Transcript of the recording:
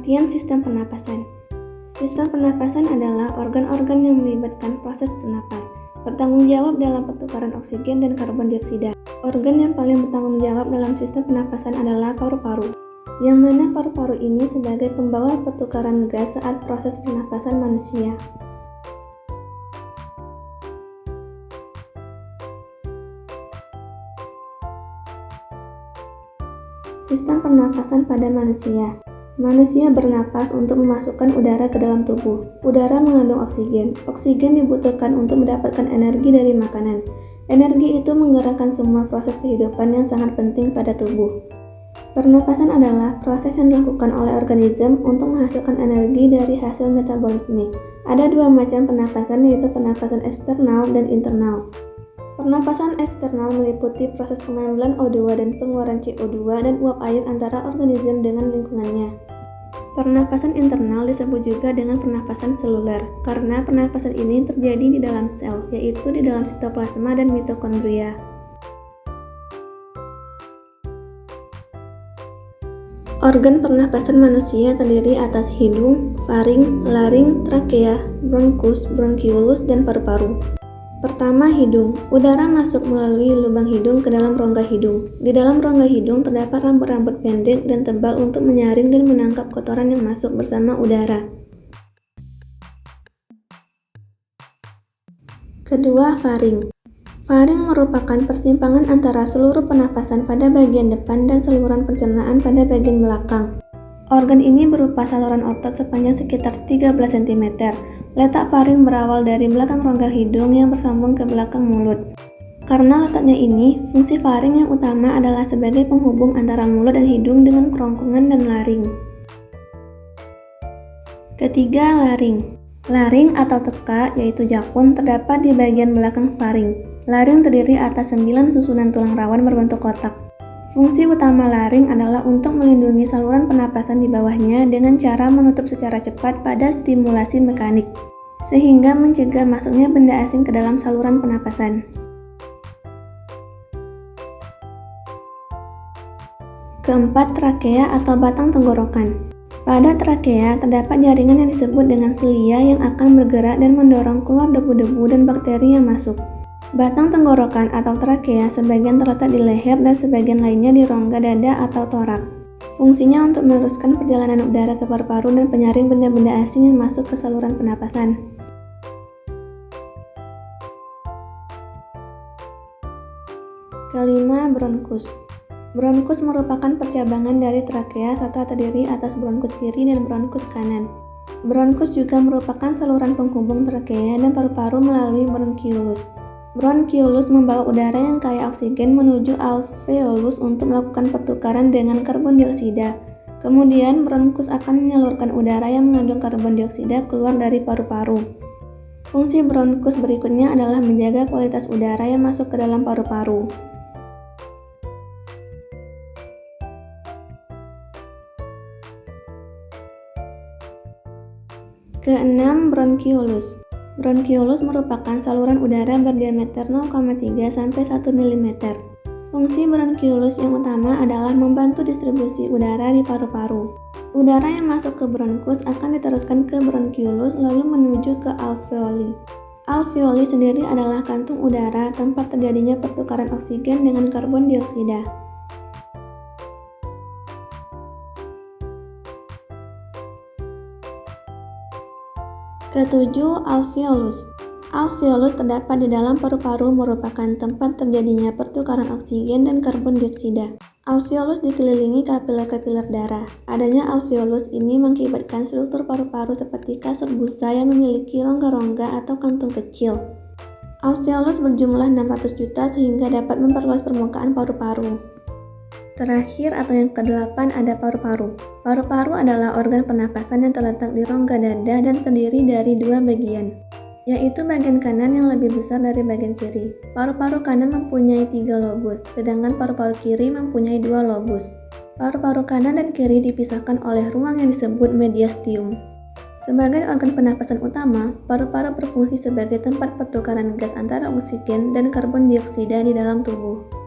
Pengertian sistem pernapasan. Sistem pernapasan adalah organ-organ yang melibatkan proses bernapas, bertanggung jawab dalam pertukaran oksigen dan karbon dioksida. Organ yang paling bertanggung jawab dalam sistem pernapasan adalah paru-paru, yang mana paru-paru ini sebagai pembawa pertukaran gas saat proses pernapasan manusia. Sistem pernapasan pada manusia. Manusia bernapas untuk memasukkan udara ke dalam tubuh. Udara mengandung oksigen. Oksigen dibutuhkan untuk mendapatkan energi dari makanan. Energi itu menggerakkan semua proses kehidupan yang sangat penting pada tubuh. Pernapasan adalah proses yang dilakukan oleh organisme untuk menghasilkan energi dari hasil metabolisme. Ada dua macam pernapasan, yaitu pernapasan eksternal dan internal. Pernapasan eksternal meliputi proses pengambilan O2 dan pengeluaran CO2 dan uap air antara organisme dengan lingkungannya. Pernapasan internal disebut juga dengan pernapasan seluler, karena pernapasan ini terjadi di dalam sel, yaitu di dalam sitoplasma dan mitokondria. Organ pernapasan manusia terdiri atas hidung, faring, laring, trakea, bronkus, bronkiolus, dan paru-paru. Pertama, hidung. Udara masuk melalui lubang hidung ke dalam rongga hidung. Di dalam rongga hidung terdapat rambut-rambut pendek dan tebal untuk menyaring dan menangkap kotoran yang masuk bersama udara. Kedua, faring. Faring merupakan persimpangan antara seluruh pernapasan pada bagian depan dan saluran pencernaan pada bagian belakang. Organ ini berupa saluran otot sepanjang sekitar 13 cm. Letak faring berawal dari belakang rongga hidung yang bersambung ke belakang mulut. Karena letaknya ini, fungsi faring yang utama adalah sebagai penghubung antara mulut dan hidung dengan kerongkongan dan laring. Ketiga, laring. Laring atau teka, yaitu jakun, terdapat di bagian belakang faring. Laring terdiri atas 9 susunan tulang rawan berbentuk kotak. Fungsi utama laring adalah untuk melindungi saluran pernapasan di bawahnya dengan cara menutup secara cepat pada stimulasi mekanik, sehingga mencegah masuknya benda asing ke dalam saluran pernapasan. Keempat, trakea atau batang tenggorokan. Pada trakea terdapat jaringan yang disebut dengan silia yang akan bergerak dan mendorong keluar debu-debu dan bakteri yang masuk. Batang tenggorokan atau trakea sebagian terletak di leher dan sebagian lainnya di rongga dada atau torak. Fungsinya untuk meneruskan perjalanan udara ke paru-paru dan penyaring benda-benda asing yang masuk ke saluran pernapasan. Kelima, bronkus. Bronkus merupakan percabangan dari trakea serta terdiri atas bronkus kiri dan bronkus kanan. Bronkus juga merupakan saluran penghubung trakea dan paru-paru melalui bronkiolus. Bronkiolus membawa udara yang kaya oksigen menuju alveolus untuk melakukan pertukaran dengan karbon dioksida. Kemudian, bronkus akan menyalurkan udara yang mengandung karbon dioksida keluar dari paru-paru. Fungsi bronkus berikutnya adalah menjaga kualitas udara yang masuk ke dalam paru-paru. Keenam, bronkiolus. Bronkiolus merupakan saluran udara berdiameter 0,3 sampai 1 mm. Fungsi bronkiolus yang utama adalah membantu distribusi udara di paru-paru. Udara yang masuk ke bronkus akan diteruskan ke bronkiolus lalu menuju ke alveoli. Alveoli sendiri adalah kantung udara tempat terjadinya pertukaran oksigen dengan karbon dioksida. Ketujuh, alveolus. Alveolus terdapat di dalam paru-paru merupakan tempat terjadinya pertukaran oksigen dan karbon dioksida. Alveolus dikelilingi kapiler-kapiler darah. Adanya alveolus ini mengakibatkan struktur paru-paru seperti kasur busa yang memiliki rongga-rongga atau kantung kecil. Alveolus berjumlah 600 juta sehingga dapat memperluas permukaan paru-paru. Terakhir atau yang ke-8 ada paru-paru. Paru-paru adalah organ pernapasan yang terletak di rongga dada dan terdiri dari dua bagian, yaitu bagian kanan yang lebih besar dari bagian kiri. Paru-paru kanan mempunyai 3 lobus, sedangkan paru-paru kiri mempunyai 2 lobus. Paru-paru kanan dan kiri dipisahkan oleh ruang yang disebut mediastinum. Sebagai organ pernapasan utama, paru-paru berfungsi sebagai tempat pertukaran gas antara oksigen dan karbon dioksida di dalam tubuh.